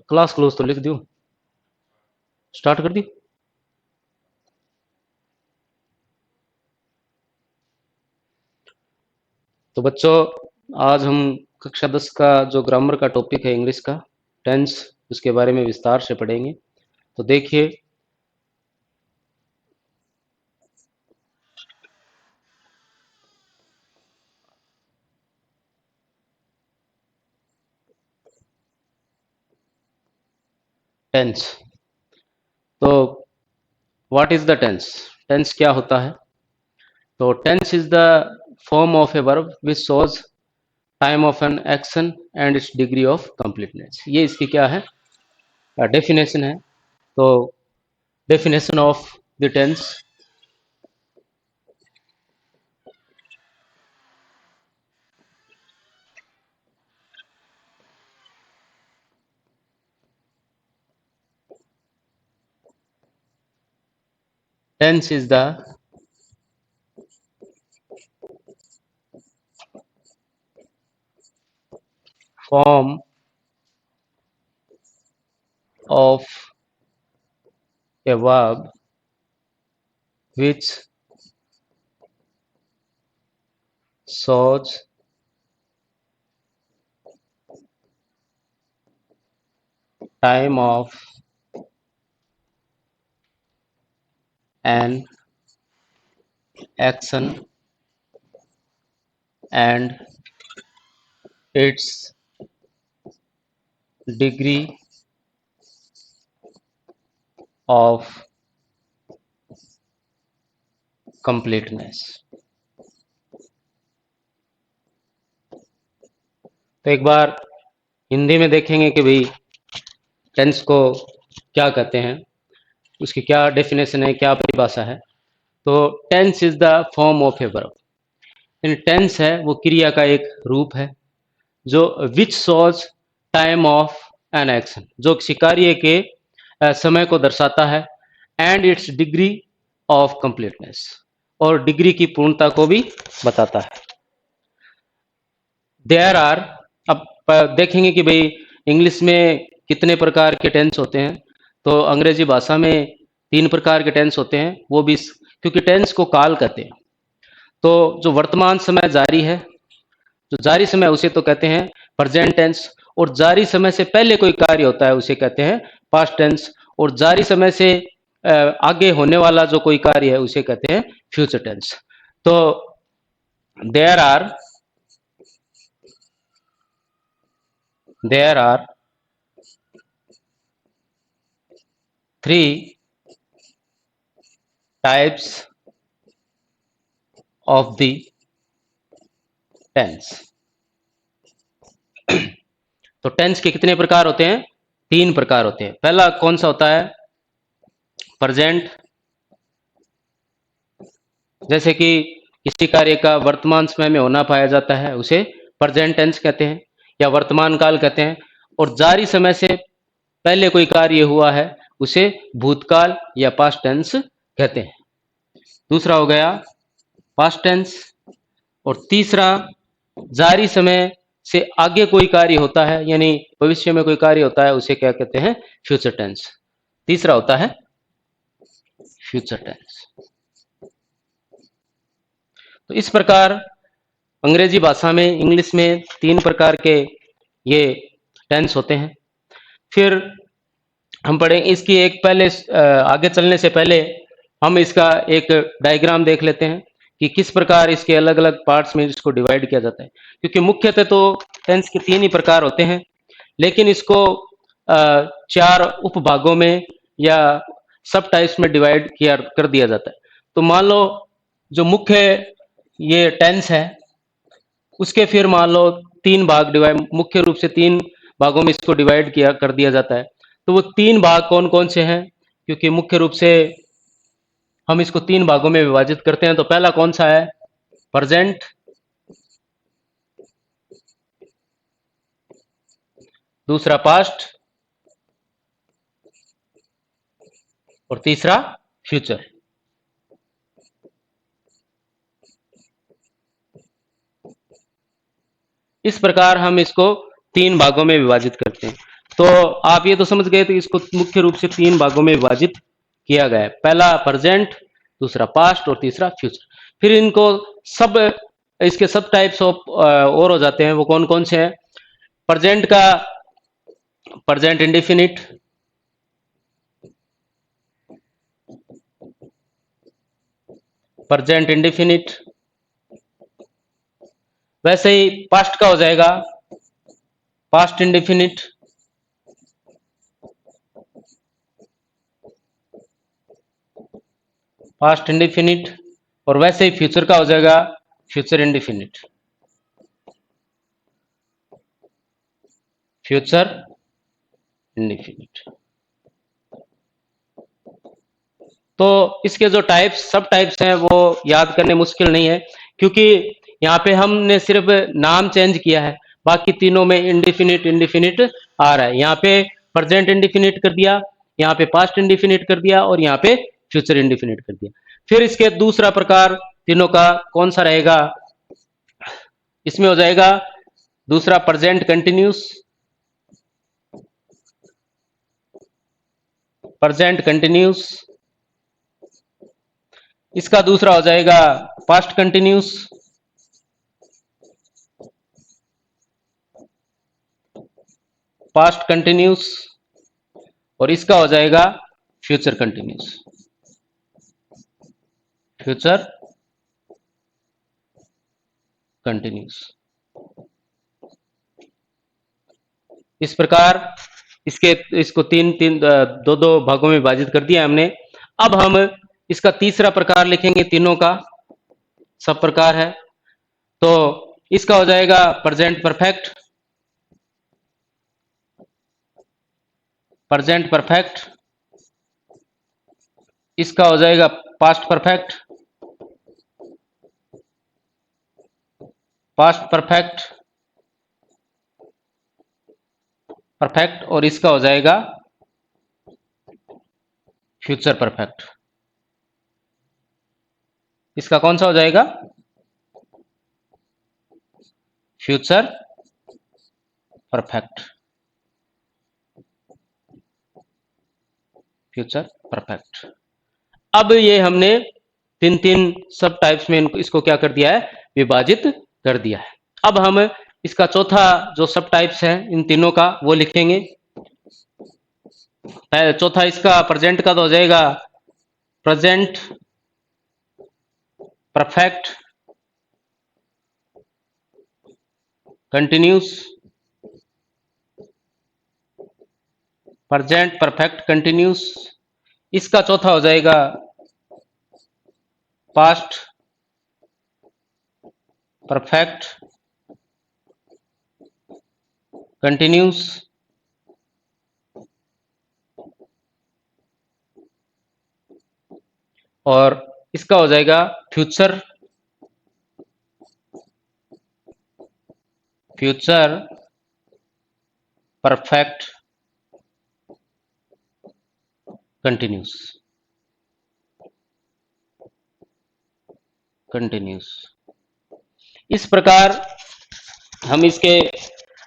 Class close तो लिख दूं, स्टार्ट कर दी। तो बच्चों, आज हम कक्षा 10 का जो ग्रामर का टॉपिक है इंग्लिश का टेंस, उसके बारे में विस्तार से पढ़ेंगे। तो देखिए, टेंस। तो what is the tense? Tense क्या होता है? तो tense is the form of a verb which shows time of an action and its degree of completeness. ये इसकी क्या है? डेफिनेशन है। तो definition of the tense: tense is the form of a verb which shows time of an action and its degree of completeness। तो एक बार हिंदी में देखेंगे कि भाई टेंस को क्या कहते हैं, उसकी क्या डेफिनेशन है, क्या परिभाषा है। तो tense is the form of a verb. यानी टेंस है वो क्रिया का एक रूप है जो which shows time of an action, जो किसी कार्य के समय को दर्शाता है, and its degree of completeness, और डिग्री की पूर्णता को भी बताता है। देयर आर, अब देखेंगे कि भाई इंग्लिश में कितने प्रकार के टेंस होते हैं। तो अंग्रेजी भाषा में 3 प्रकार के टेंस होते हैं, वो भी क्योंकि टेंस को काल कहते हैं। तो जो वर्तमान समय जारी है, जो जारी समय उसे तो कहते हैं प्रेजेंट टेंस, और जारी समय से पहले कोई कार्य होता है उसे कहते हैं पास्ट टेंस, और जारी समय से आगे होने वाला जो कोई कार्य है उसे कहते हैं फ्यूचर टेंस। तो there are three types of the tense. तो टेंस के कितने प्रकार होते हैं? 3 प्रकार होते हैं। पहला कौन सा होता है? प्रेजेंट, जैसे कि किसी कार्य का वर्तमान समय में होना पाया जाता है उसे प्रेजेंट टेंस कहते हैं या वर्तमान काल कहते हैं। और जारी समय से पहले कोई कार्य हुआ है उसे भूतकाल या पास्ट टेंस कहते हैं। दूसरा हो गया पास्ट टेंस, और तीसरा जारी समय से आगे कोई कार्य होता है, यानी भविष्य में कोई कार्य होता है उसे क्या कहते हैं? Future tense. तीसरा होता है फ्यूचर टेंस। तो इस प्रकार अंग्रेजी भाषा में, इंग्लिश में 3 प्रकार के ये टेंस होते हैं। फिर हम पढ़ें इसकी एक पहले आगे चलने से पहले हम इसका एक डायग्राम देख लेते हैं कि किस प्रकार इसके अलग अलग पार्ट्स में इसको डिवाइड किया जाता है। क्योंकि मुख्यतः तो टेंस के 3 ही प्रकार होते हैं, लेकिन इसको 4 उपभागों में या सब टाइप्स में डिवाइड किया कर दिया जाता है। तो मान लो जो मुख्य ये टेंस है उसके फिर मान लो 3 भाग डिवाइड, मुख्य रूप से 3 भागों में इसको डिवाइड किया कर दिया जाता है। तो वो 3 भाग कौन कौन से हैं? क्योंकि मुख्य रूप से हम इसको 3 भागों में विभाजित करते हैं। तो पहला कौन सा है? प्रेजेंट, दूसरा पास्ट, और तीसरा फ्यूचर। इस प्रकार हम इसको 3 भागों में विभाजित करते हैं। तो आप ये तो समझ गए तो इसको मुख्य रूप से 3 भागों में विभाजित किया गया है। पहला प्रेजेंट, दूसरा पास्ट और तीसरा फ्यूचर। फिर इनको सब इसके सब टाइप्स ऑफ और हो जाते हैं। वो कौन कौन से हैं? प्रेजेंट का प्रेजेंट इंडेफिनिट, प्रेजेंट इंडेफिनिट। वैसे ही पास्ट का हो जाएगा पास्ट इंडेफिनिट, पास्ट इंडेफिनिट। और वैसे ही फ्यूचर का हो जाएगा फ्यूचर इंडेफिनिट, फ्यूचर इंडेफिनिट। तो इसके जो टाइप्स सब टाइप्स हैं वो याद करने मुश्किल नहीं है, क्योंकि यहाँ पे हमने सिर्फ नाम चेंज किया है, बाकी तीनों में इंडेफिनिट इंडेफिनिट आ रहा है। यहाँ पे प्रेजेंट इंडेफिनिट कर दिया, यहाँ पे पास्ट इंडेफिनिट कर दिया और यहाँ पे फ्यूचर इंडेफिनिट कर दिया। फिर इसके दूसरा प्रकार तीनों का कौन सा रहेगा? इसमें हो जाएगा दूसरा प्रेजेंट कंटिन्यूस, प्रेजेंट कंटिन्यूस। इसका दूसरा हो जाएगा पास्ट कंटिन्यूस, पास्ट कंटिन्यूस। और इसका हो जाएगा फ्यूचर कंटिन्यूस, फ्यूचर कंटिन्यूस। इस प्रकार इसको तीन तीन दो दो भागों में विभाजित कर दिया हमने। अब हम इसका तीसरा प्रकार लिखेंगे, तीनों का सब प्रकार है। तो इसका हो जाएगा प्रेजेंट परफेक्ट, प्रेजेंट परफेक्ट। इसका हो जाएगा past perfect, past perfect, perfect. और इसका हो जाएगा फ्यूचर परफेक्ट। इसका कौन सा हो जाएगा? Future perfect, future perfect. अब ये हमने तीन तीन सब टाइप्स में इसको क्या कर दिया है? विभाजित कर दिया है। अब हम इसका चौथा जो सब टाइप्स है इन तीनों का वो लिखेंगे। चौथा इसका प्रेजेंट का तो हो जाएगा present perfect continuous, present perfect continuous. इसका चौथा हो जाएगा पास्ट परफेक्ट कंटिन्यूस। और इसका हो जाएगा future, future perfect continuous, continuous. इस प्रकार हम इसके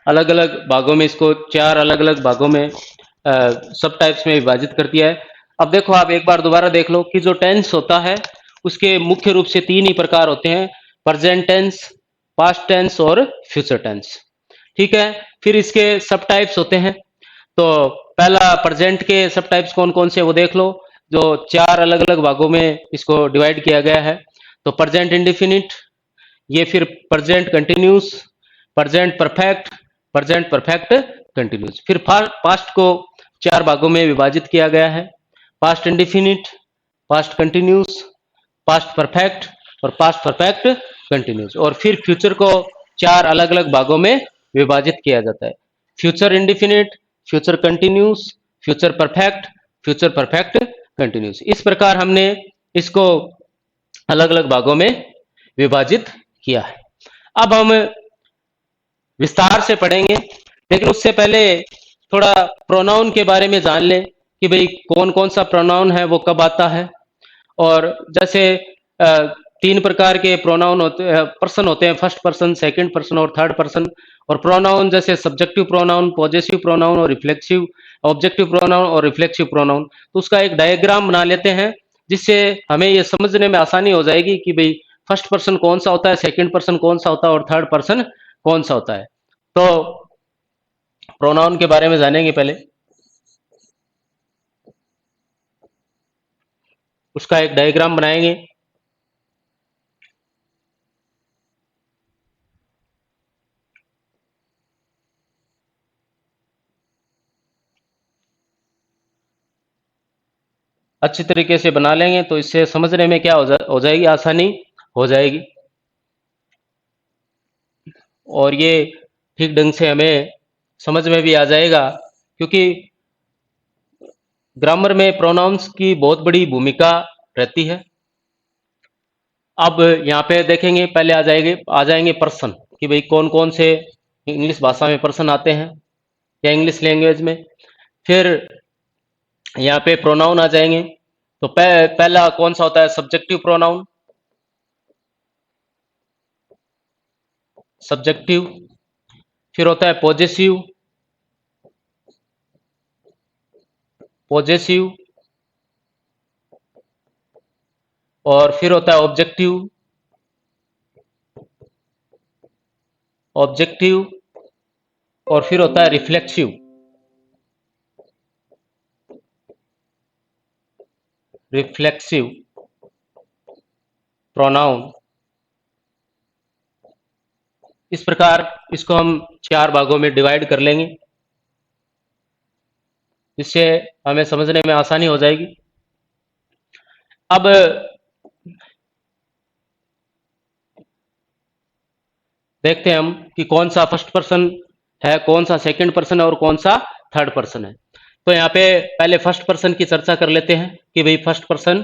अलग अलग भागों में, इसको चार अलग अलग भागों में सब टाइप्स में विभाजित कर दिया है। अब देखो, आप एक बार दोबारा देख लो कि जो टेंस होता है उसके मुख्य रूप से तीन ही प्रकार होते हैं, प्रेजेंट टेंस, पास्ट टेंस और फ्यूचर टेंस। ठीक है, फिर इसके सब टाइप्स होते हैं। तो पहला प्रेजेंट के सब टाइप्स कौन कौन से वो देख लो, जो चार अलग अलग भागों में इसको डिवाइड किया गया है। तो प्रेजेंट इंडेफिनिट, ये फिर present continuous, present perfect, present perfect continuous. फिर पास्ट को चार भागों में विभाजित किया गया है, past indefinite, past continuous, past perfect और पास्ट परफेक्ट कंटिन्यूस। और फिर फ्यूचर को चार अलग अलग भागों में विभाजित किया जाता है, future indefinite, future continuous, future perfect, future perfect continuous. इस प्रकार हमने इसको अलग अलग भागों में विभाजित किया है। अब हम विस्तार से पढ़ेंगे, लेकिन उससे पहले थोड़ा प्रोनाउन के बारे में जान लें कि भाई कौन कौन सा प्रोनाउन है वो कब आता है। और जैसे तीन प्रकार के प्रोनाउन होते हैं, पर्सन होते हैं, फर्स्ट पर्सन, सेकंड पर्सन और थर्ड पर्सन। और प्रोनाउन जैसे सब्जेक्टिव प्रोनाउन, पॉजेसिव प्रोनाउन और रिफ्लेक्सिव, ऑब्जेक्टिव प्रोनाउन और रिफ्लेक्सिव प्रोनाउन। तो उसका एक डायग्राम बना लेते हैं जिससे हमें ये समझने में आसानी हो जाएगी कि भाई फर्स्ट पर्सन कौन सा होता है, सेकंड पर्सन कौन सा होता है और थर्ड पर्सन कौन सा होता है। तो प्रोनाउन के बारे में जानेंगे पहले। उसका एक डायग्राम बनाएंगे। अच्छी तरीके से बना लेंगे तो इससे समझने में क्या हो जाएगी, आसानी हो जाएगी। और ये ठीक ढंग से हमें समझ में भी आ जाएगा, क्योंकि ग्रामर में प्रोनाउंस की बहुत बड़ी भूमिका रहती है। अब यहाँ पे देखेंगे, पहले आ जाएंगे पर्सन कि भाई कौन कौन से इंग्लिश भाषा में पर्सन आते हैं या इंग्लिश लैंग्वेज में। फिर यहाँ पे प्रोनाउन आ जाएंगे। तो पहला कौन सा होता है, सब्जेक्टिव प्रोनाउन। सब्जेक्टिव। फिर होता है पॉजेसिव। पॉजेसिव। और फिर होता है ऑब्जेक्टिव। ऑब्जेक्टिव। और फिर होता है रिफ्लेक्सिव। Reflexive pronoun. इस प्रकार इसको हम चार भागों में डिवाइड कर लेंगे, जिससे हमें समझने में आसानी हो जाएगी। अब देखते हैं हम कि कौन सा फर्स्ट पर्सन है, कौन सा सेकंड पर्सन है और कौन सा थर्ड पर्सन है। तो यहाँ पे पहले फर्स्ट पर्सन की चर्चा कर लेते हैं कि भाई फर्स्ट पर्सन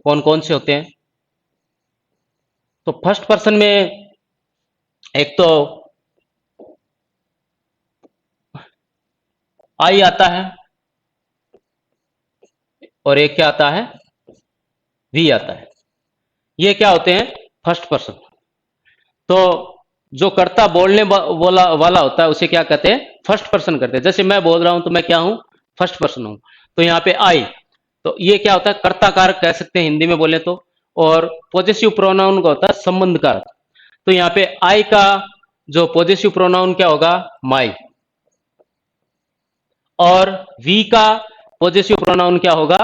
कौन कौन से होते हैं। तो फर्स्ट पर्सन में एक तो आई आता है और एक क्या आता है, वी आता है। ये क्या होते हैं, फर्स्ट पर्सन। तो जो कर्ता बोलने वाला होता है उसे क्या कहते हैं, फर्स्ट पर्सन कहते हैं। जैसे मैं बोल रहा हूं तो मैं क्या हूं, फर्स्ट पर्सन हूं। तो यहाँ पे आई, तो ये क्या होता है, कर्ता कारक कह सकते हैं हिंदी में बोले तो। और पॉजेसिव प्रोनाउन का होता है संबंध कारक। तो यहाँ पे आई का जो पॉजेसिव प्रोनाउन क्या होगा, माई। और वी का पॉजेसिव प्रोनाउन क्या होगा,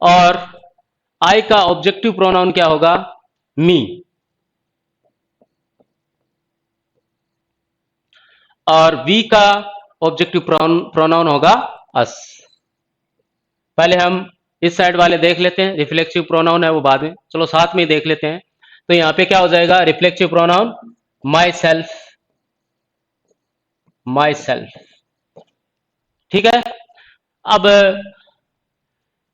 और आई का ऑब्जेक्टिव प्रोनाउन क्या होगा, मी। और वी का ऑब्जेक्टिव प्रोनाउन होगा अस। पहले हम इस साइड वाले देख लेते हैं, रिफ्लेक्सिव प्रोनाउन है वो बाद में, चलो साथ में ही देख लेते हैं। तो यहां पे क्या हो जाएगा, reflexive pronoun my self. My self, ठीक है। अब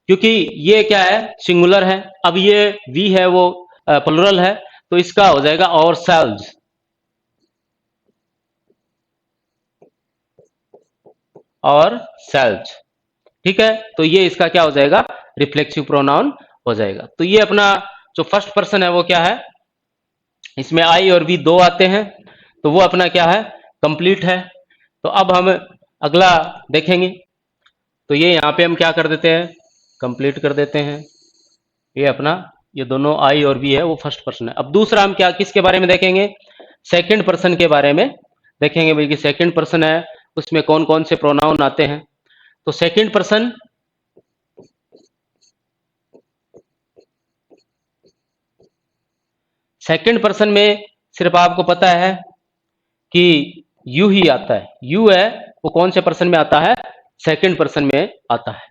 क्योंकि ये क्या है, सिंगुलर है, अब ये वी है वो प्लुरल है, तो इसका हो जाएगा और सेल्व्स। और सेल्व्स, ठीक है। तो ये इसका क्या हो जाएगा, रिफ्लेक्सिव प्रोनाउन हो जाएगा। तो ये अपना जो फर्स्ट पर्सन है वो क्या है, इसमें आई और वी दो आते हैं, तो वो अपना क्या है, कंप्लीट है। तो अब हम अगला देखेंगे। तो ये यहां पे हम क्या कर देते हैं, कंप्लीट कर देते हैं। ये अपना ये दोनों आई और वी है वो फर्स्ट पर्सन है। अब दूसरा हम क्या किसके बारे में देखेंगे, सेकंड पर्सन के बारे में देखेंगे भाई कि सेकंड पर्सन है उसमें कौन कौन से प्रोनाउन आते हैं। तो सेकंड पर्सन, सेकंड पर्सन में सिर्फ आपको पता है कि यू ही आता है। यू है वो कौन से पर्सन में आता है, सेकंड पर्सन में आता है।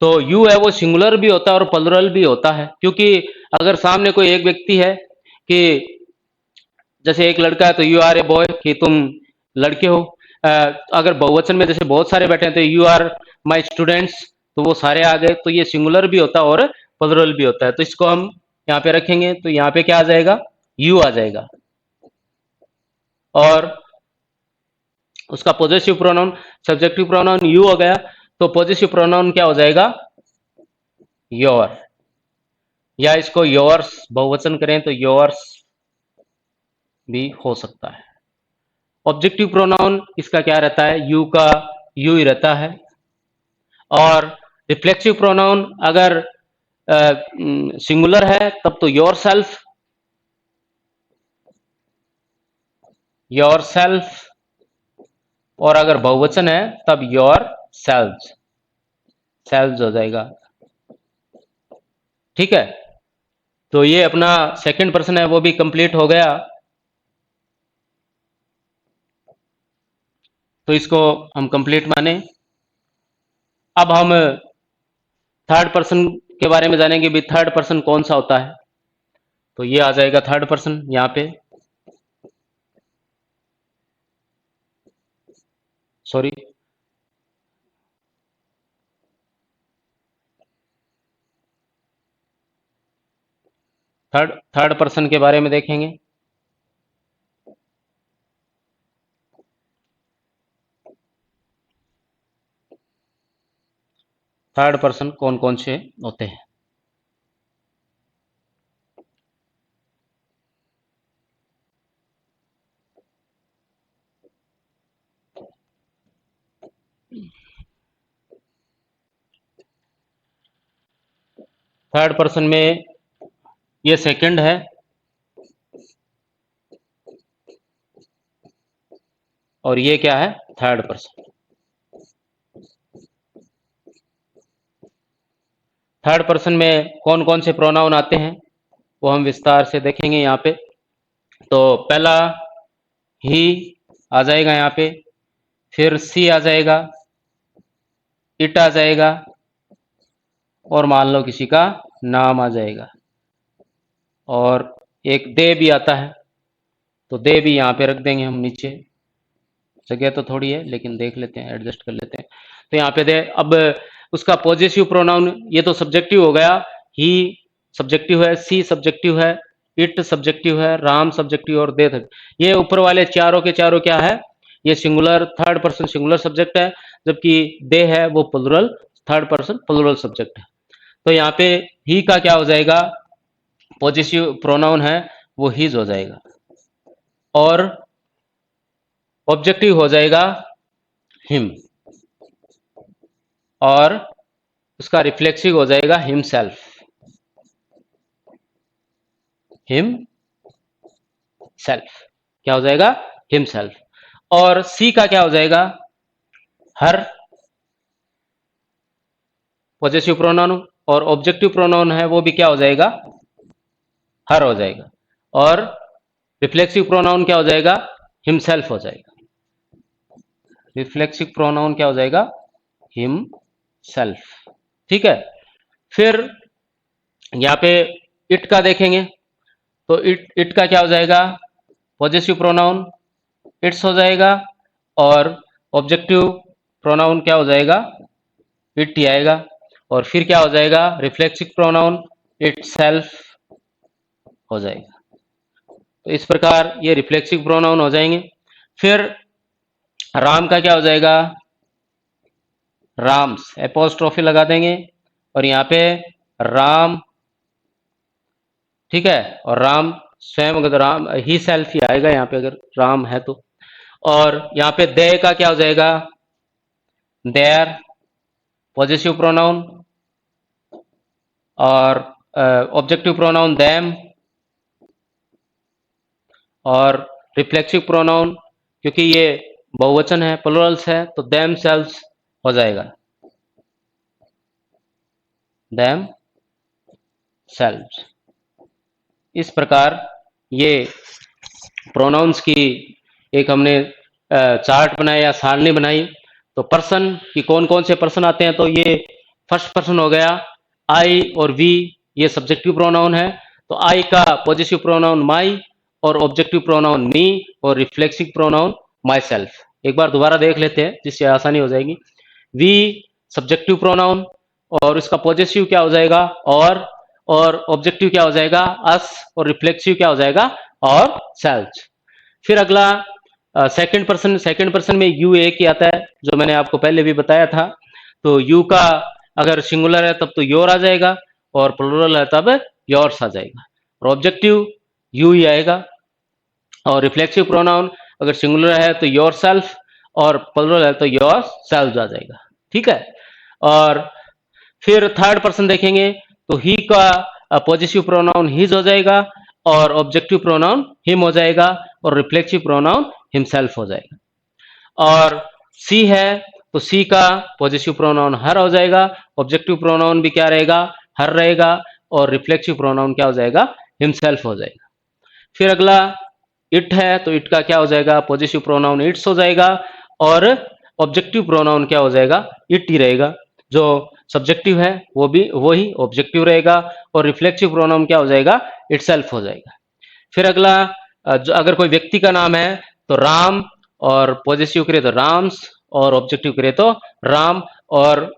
तो यू है वो सिंगुलर भी होता है और प्लुरल भी होता है, क्योंकि अगर सामने कोई एक व्यक्ति है कि जैसे एक लड़का है तो यू आर ए बॉय, कि तुम लड़के हो। अगर बहुवचन में जैसे बहुत सारे बैठे हैं तो यू आर माई स्टूडेंट्स, तो वो सारे आ गए। तो ये सिंगुलर भी होता है और प्लुरल भी होता है। तो इसको हम यहाँ पे रखेंगे, तो यहाँ पे क्या आ जाएगा, यू आ जाएगा। और उसका possessive pronoun, subjective pronoun you हो गया, तो पॉजेसिव प्रोनाउन क्या हो जाएगा, योर, या इसको योर्स बहुवचन करें तो योर्स भी हो सकता है। ऑब्जेक्टिव प्रोनाउन इसका क्या रहता है, यू का यू ही रहता है। और रिफ्लेक्सिव प्रोनाउन अगर सिंगुलर है तब तो योर सेल्फ, और अगर बहुवचन है तब योर सेल्व्स, सेल्व्स हो जाएगा। ठीक है, तो ये अपना सेकंड पर्सन है वो भी कंप्लीट हो गया। तो इसको हम कंप्लीट माने। अब हम थर्ड पर्सन के बारे में जानेंगे भी थर्ड पर्सन कौन सा होता है। तो ये आ जाएगा थर्ड पर्सन यहाँ पे, सॉरी थर्ड पर्सन के बारे में देखेंगे। थर्ड पर्सन कौन कौन से होते हैं। थर्ड पर्सन में ये सेकंड है, और ये क्या है, थर्ड पर्सन। थर्ड पर्सन में कौन कौन से प्रोनाउन आते हैं वो हम विस्तार से देखेंगे यहाँ पे। तो पहला ही आ जाएगा यहाँ पे, फिर सी आ जाएगा, इट आ जाएगा, और मान लो किसी का नाम आ जाएगा, और एक दे भी आता है। तो दे भी यहाँ पे रख देंगे हम नीचे, जगह तो थोड़ी है लेकिन देख लेते हैं, एडजस्ट कर लेते हैं। तो यहाँ पे दे, अब उसका पॉजिटिव प्रोनाउन, ये तो सब्जेक्टिव हो गया, ही सब्जेक्टिव है, सी सब्जेक्टिव है, इट सब्जेक्टिव है, राम सब्जेक्टिव, और दे तक। ये ऊपर वाले चारों के चारों क्या है, ये singular third person singular subject है, जबकि दे है वो plural third person plural subject है। तो यहाँ पे ही का क्या हो जाएगा, पॉजिटिव प्रोनाउन है वो हीज हो जाएगा, और ऑब्जेक्टिव हो जाएगा हिम, और उसका रिफ्लेक्सिव हो जाएगा हिमसेल्फ, हिम सेल्फ, क्या हो जाएगा, हिमसेल्फ। और सी का क्या हो जाएगा, हर, पॉजिटिव प्रोनाउन, और ऑब्जेक्टिव प्रोनाउन है वो भी क्या हो जाएगा, हर हो जाएगा, और रिफ्लेक्सिव प्रोनाउन क्या हो जाएगा, हिमसेल्फ हो जाएगा। रिफ्लेक्सिव प्रोनाउन क्या हो जाएगा, हिम सेल्फ। ठीक है, फिर यहाँ पे इट का देखेंगे। तो इट का क्या हो जाएगा, पॉजिटिव प्रोनाउन इट्स हो जाएगा, और ऑब्जेक्टिव प्रोनाउन क्या हो जाएगा, इट ही आएगा, और फिर क्या हो जाएगा, रिफ्लेक्सिव प्रोनाउन इट सेल्फ हो जाएगा। तो इस प्रकार ये रिफ्लेक्सिव प्रोनाउन हो जाएंगे। फिर राम का क्या हो जाएगा, राम्स, एपोस्ट्रोफी लगा देंगे, और यहाँ पे राम, ठीक है, और राम स्वयं, अगर राम ही सेल्फ ही आएगा यहाँ पे अगर राम है तो। और यहाँ पे दे का क्या हो जाएगा, देयर, पॉजिटिव प्रोनाउन, और ऑब्जेक्टिव प्रोनाउन देम, और रिफ्लेक्सिव प्रोनाउन क्योंकि ये बहुवचन है प्लुरल्स है तो देम सेल्व्स हो जाएगा, देम सेल्व्स। इस प्रकार ये प्रोनाउंस की एक हमने चार्ट बनाया या सारणी बनाई। तो पर्सन की कौन कौन से पर्सन आते हैं, तो ये फर्स्ट पर्सन हो गया, आई और वी ये सब्जेक्टिव प्रोनाउन है। तो आई का पॉजिटिव प्रोनाउन माई, और ऑब्जेक्टिव प्रोनाउन मी, और रिफ्लेक्सिव प्रोनाउन माई सेल्फ। एक बार दोबारा देख लेते हैं जिससे आसानी हो जाएगी। वी सब्जेक्टिव प्रोनाउन, और इसका पॉजिटिव क्या हो जाएगा, और ऑब्जेक्टिव क्या हो जाएगा, अस, और रिफ्लेक्सिव क्या हो जाएगा, और सेल्फ। फिर अगला सेकंड पर्सन में यू एक ही आता है जो मैंने आपको पहले भी बताया था। तो यू का अगर सिंगुलर है तब तो योर आ जाएगा, और प्लूरल है तब योर्स आ जाएगा, और ऑब्जेक्टिव यू ही आएगा। और रिफ्लेक्सिव प्रोनाउन अगर सिंगुलर है तो योर सेल्फ, और प्लूरल है तो योर सेल्व्स आ जाएगा। ठीक है। और फिर थर्ड पर्सन देखेंगे तो ही का पॉजिटिव प्रोनाउन हिज हो जाएगा, और ऑब्जेक्टिव प्रोनाउन हिम हो जाएगा, और रिफ्लेक्सिव प्रोनाउन हिमसेल्फ हो जाएगा। और सी है तो सी का पॉजिटिव प्रोनाउन हर हो जाएगा, ऑब्जेक्टिव प्रोनाउन भी क्या रहेगा, हर रहेगा, और रिफ्लेक्सिव प्रोनाउन क्या हो जाएगा, हिमसेल्फ हो जाएगा। फिर अगला इट है तो इट का क्या हो जाएगा, पॉजिटिव प्रोनाउन इट्स हो जाएगा, और ऑब्जेक्टिव प्रोनाउन क्या हो जाएगा, इट ही रहेगा। जो सब्जेक्टिव है वो भी वही ऑब्जेक्टिव रहेगा, और रिफ्लेक्सिव प्रोनाउन क्या हो जाएगा, इटसेल्फ हो जाएगा। फिर अगला जो अगर कोई व्यक्ति का नाम है तो राम, और पॉजिटिव करे तो राम्स, और ऑब्जेक्टिव करे तो राम, और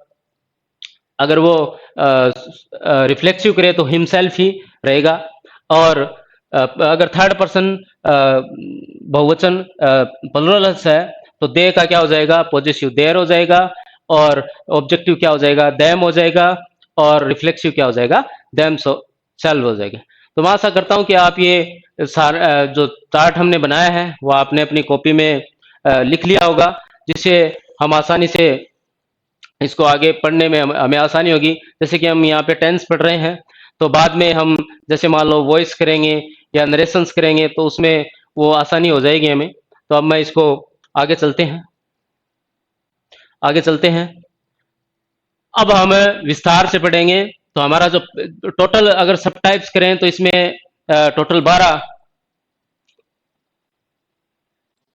अगर वो रिफ्लेक्सिव करे तो हिमसेल्फ ही रहेगा। और अगर थर्ड पर्सन बहुवचन प्लुरल है तो दे का क्या हो जाएगा, पॉजिटिव देर हो जाएगा, और ऑब्जेक्टिव क्या हो जाएगा, देम हो जाएगा, और रिफ्लेक्सिव क्या हो जाएगा, देम सेल्व हो जाएगा। तो मैं आशा करता हूं कि आप ये जो चार्ट हमने बनाया है वो आपने अपनी कॉपी में लिख लिया होगा, जिससे हम आसानी से इसको आगे पढ़ने में हमें आसानी होगी। जैसे कि हम यहाँ पे टेंस पढ़ रहे हैं, तो बाद में हम जैसे मान लो वॉइस करेंगे या नरेशंस करेंगे तो उसमें वो आसानी हो जाएगी हमें। तो अब मैं इसको आगे चलते हैं, आगे चलते हैं। अब हम विस्तार से पढ़ेंगे। तो हमारा जो टोटल अगर सब टाइप्स करें तो इसमें टोटल 12